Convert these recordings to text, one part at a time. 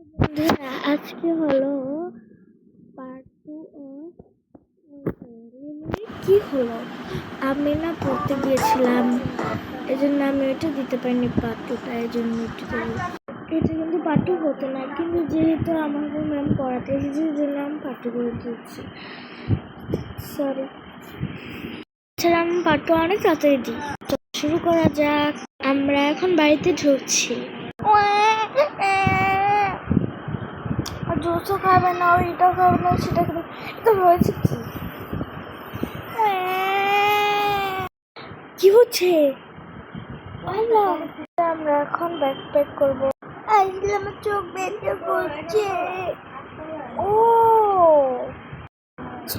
বন্ধুরা, আজকে হলো পার্ট 2 কি হলো। আমি না পড়তে গিয়েছিলাম, এই জন্য আমি ওইটা দিতে পারিনি পার্ট 2টা, এই জন্য এটা কিন্তু পার্ট 2 হতো না, কিন্তু যেহেতু আমাকে ম্যাম পড়াতে এসেছে এই জন্য আমি পার্ট 2 করে দিচ্ছি। সরি, এছাড়া আমি পার্ট 2 অনেক তাড়াতাড়ি দিই। শুরু করা যাক। আমরা এখন বাড়িতে ঢুকছি। জুসও খাবে না, ওইটাও খাবে না, সেটা খাবে। এটা হয়েছে কি হচ্ছে? আমরা এখন ব্যাকপ্যাক করবো। আসলে আমার চোখ বেঁধে করছে। ও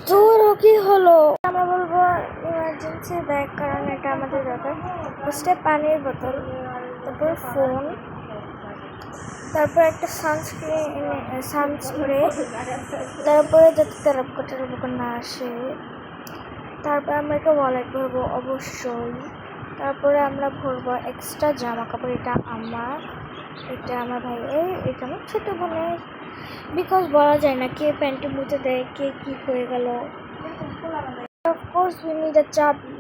তোর কি হলো? আমরা বলবো ইমার্জেন্সি ব্যাগ, কারণ এটা আমাদের দরকার। ফার্স্টে পানির বোতল, তারপর ফোন, তারপর একটা সানস্প্রে, তারপরে যাতে তেরাপোকা না আসে। তারপর আমরা একটা ওয়ালেট ভরবো অবশ্যই। তারপরে আমরা ভরবো এক্সট্রা জামা কাপড়। এটা আমার ভাইয়ের, এটা আমার ছোটো বোনের। বিকজ বলা যায় না কে প্যান্টের মুছে দেয়, কে কি হয়ে গেল। অফকোর্স উই নিড আ চাবি।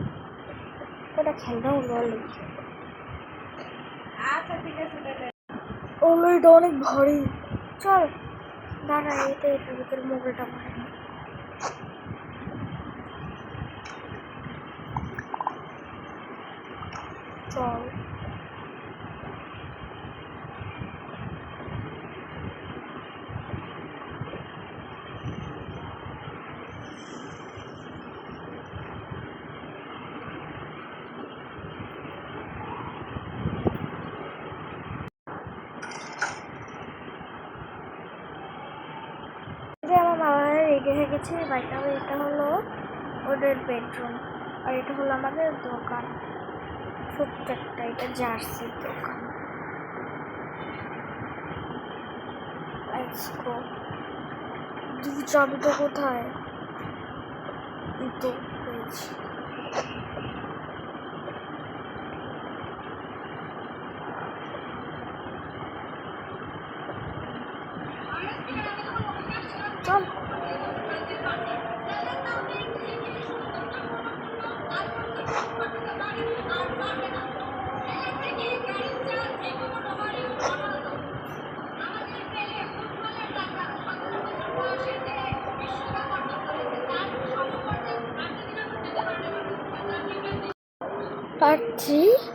ওটা খেলনা হলো। এটা অনেক ভারী। চল দাঁড়া, এটার ভিতরে মোবাইলটা ভরে নি। চল আমার বাবা রেডি হয়ে গেছে। বাড়িটা এটা হলো ওদের বেডরুম, আর এটা হলো আমাদের দোকান, ছোট্ট একটা। এটা জার্সির দোকান। চাবিটা কোথায়? তো পেয়েছি। চল পার্ট 3।